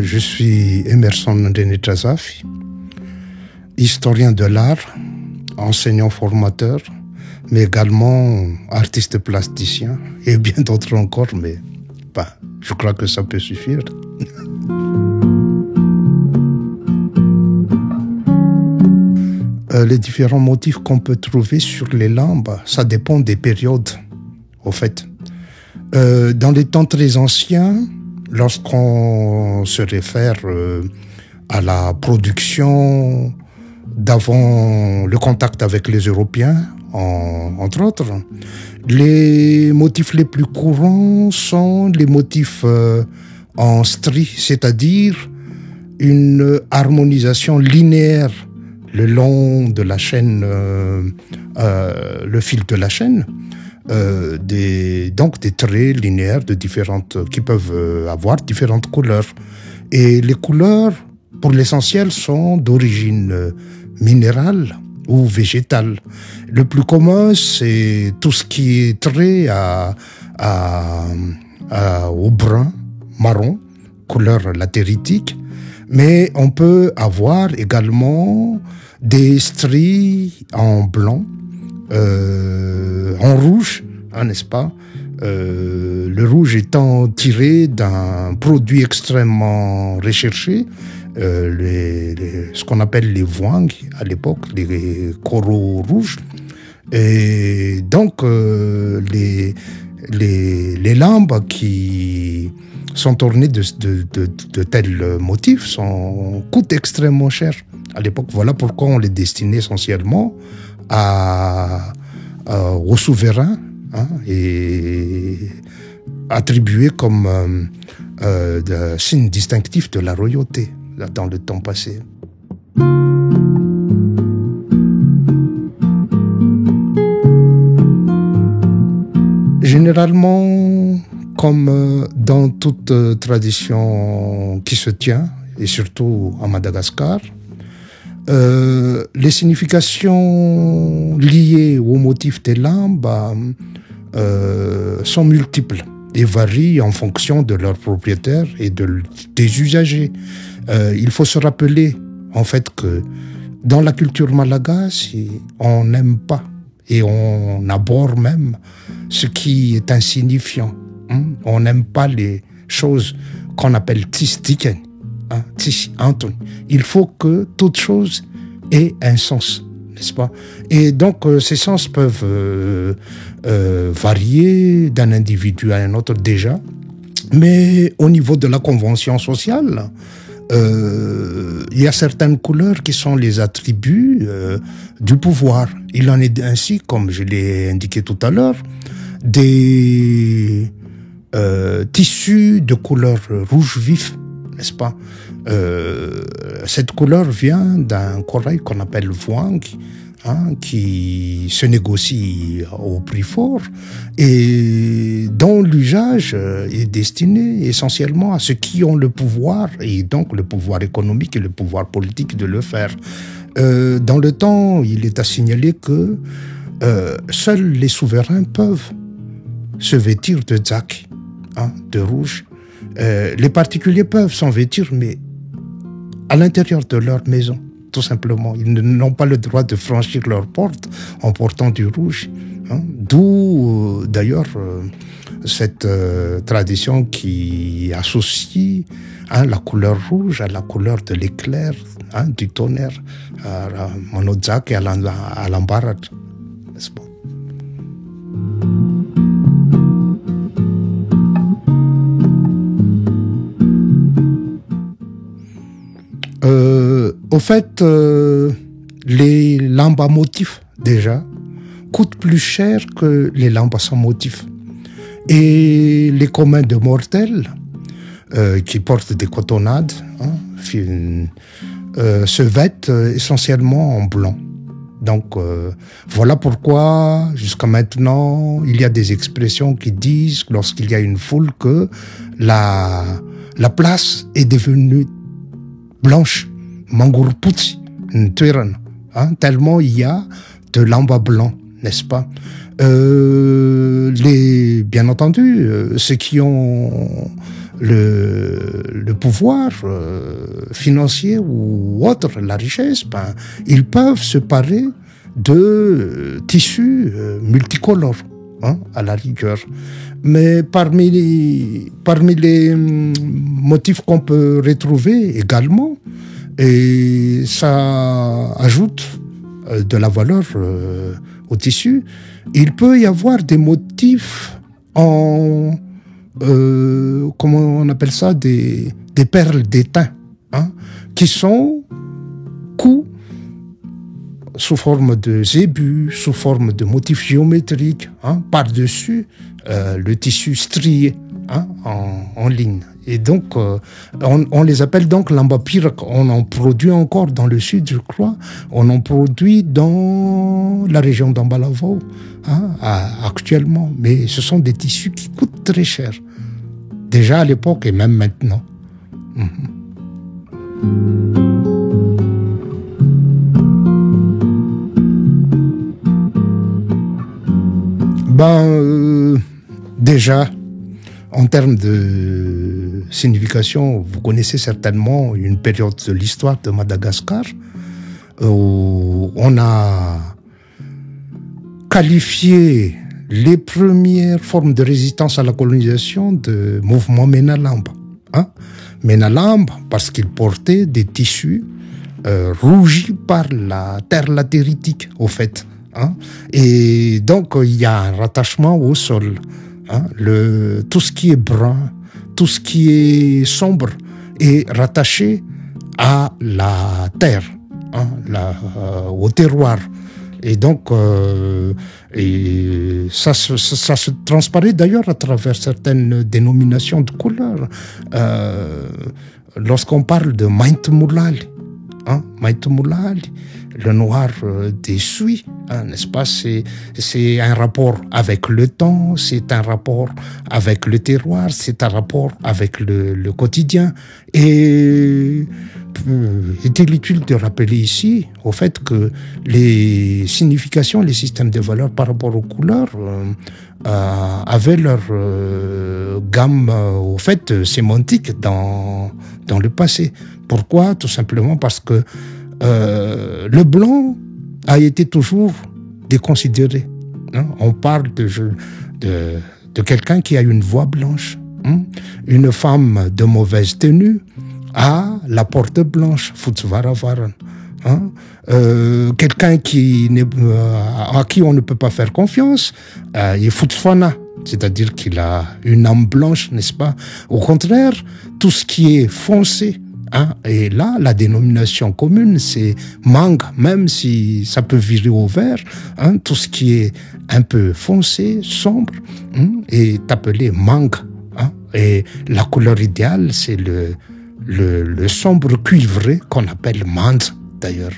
Je suis Emerson Ndenetazafi, historien de l'art, enseignant formateur, mais également artiste plasticien et bien d'autres encore, mais je crois que ça peut suffire. Les différents motifs qu'on peut trouver sur les lampes, ça dépend des périodes, au fait. Dans les temps très anciens, lorsqu'on se réfère à la production d'avant le contact avec les Européens, entre autres, les motifs les plus courants sont les motifs en strie, c'est-à-dire une harmonisation linéaire le long de la chaîne, le fil de la chaîne, donc des traits linéaires qui peuvent avoir différentes couleurs. Et les couleurs, pour l'essentiel, sont d'origine minérale ou végétale. Le plus commun, c'est tout ce qui est trait au brun, marron, couleur latéritique. Mais on peut avoir également des stries en blanc, en rouge, n'est-ce pas? Le rouge étant tiré d'un produit extrêmement recherché, ce qu'on appelle les vouang à l'époque, les coraux rouges. Et donc, les lampes qui sont ornées de tels motifs coûtent extrêmement cher à l'époque. Voilà pourquoi on les destinait essentiellement aux souverains, et attribués comme signe distinctif de la royauté dans le temps passé. Généralement, comme dans toute tradition qui se tient, et surtout à Madagascar, les significations liées au motif des lampes sont multiples et varient en fonction de leurs propriétaires et des usagers. Il faut se rappeler en fait que dans la culture malagasy, on n'aime pas et on abhorre même ce qui est insignifiant. On n'aime pas les choses qu'on appelle tistiken. Il faut que toute chose ait un sens, n'est-ce pas? Et donc, ces sens peuvent varier d'un individu à un autre déjà, mais au niveau de la convention sociale, il y a certaines couleurs qui sont les attributs du pouvoir. Il en est ainsi, comme je l'ai indiqué tout à l'heure, des tissus de couleur rouge vif, n'est-ce pas? Cette couleur vient d'un corail qu'on appelle vouang, qui se négocie au prix fort et dont l'usage est destiné essentiellement à ceux qui ont le pouvoir, et donc le pouvoir économique et le pouvoir politique de le faire. Dans le temps, il est à signaler que seuls les souverains peuvent se vêtir de dzak, de rouge. Les particuliers peuvent s'en vêtir, mais à l'intérieur de leur maison, tout simplement. Ils n'ont pas le droit de franchir leur porte en portant du rouge. D'où, d'ailleurs, cette tradition qui associe la couleur rouge à la couleur de l'éclair, du tonnerre, à Monozak et à l'Ambarat, n'est-ce pas? Au fait, les lampes à motifs, déjà, coûtent plus cher que les lampes sans motif. Et les communs de mortels, qui portent des cotonnades, se vêtent essentiellement en blanc. Donc, voilà pourquoi, jusqu'à maintenant, il y a des expressions qui disent, lorsqu'il y a une foule, que la place est devenue blanche, Mangourputsi, tellement il y a de lampes blancs, n'est-ce pas? Bien entendu, ceux qui ont le pouvoir financier ou autre, la richesse, ils peuvent se parer de tissus multicolores, à la rigueur. Mais parmi les motifs qu'on peut retrouver également, et ça ajoute de la valeur au tissu, il peut y avoir des motifs en comment on appelle ça, des perles d'étain, qui sont cousus sous forme de zébus, sous forme de motifs géométriques, par-dessus le tissu strié, en ligne. Et donc, on les appelle donc l'ambapirak. On en produit encore dans le sud, je crois. On en produit dans la région d'Ambalavo, actuellement. Mais ce sont des tissus qui coûtent très cher. Déjà à l'époque et même maintenant. Déjà, en termes de signification, vous connaissez certainement une période de l'histoire de Madagascar où on a qualifié les premières formes de résistance à la colonisation de mouvement Menalambe. Menalambe, parce qu'il portait des tissus rougis par la terre latéritique, au fait. Et donc, il y a un rattachement au sol. Tout ce qui est brun, tout ce qui est sombre est rattaché à la terre, au terroir. Et donc, ça se transparaît d'ailleurs à travers certaines dénominations de couleurs. Lorsqu'on parle de Maïntmoulali, le noir des suies, n'est-ce pas? C'est un rapport avec le temps, c'est un rapport avec le terroir, c'est un rapport avec le quotidien. Et est-il utile de rappeler ici au fait que les significations, les systèmes de valeurs par rapport aux couleurs avaient leur gamme au fait sémantique dans le passé. Pourquoi? Tout simplement parce que le blanc a été toujours déconsidéré. On parle de quelqu'un qui a une voix blanche. Une femme de mauvaise tenue a la porte blanche. Futsvaravaran. Quelqu'un à qui on ne peut pas faire confiance est Futsfana. C'est-à-dire qu'il a une âme blanche, n'est-ce pas? Au contraire, tout ce qui est foncé, et là, la dénomination commune, c'est mangue, même si ça peut virer au vert. Tout ce qui est un peu foncé, sombre, est appelé mangue. Et la couleur idéale, c'est le sombre cuivré qu'on appelle mande, d'ailleurs.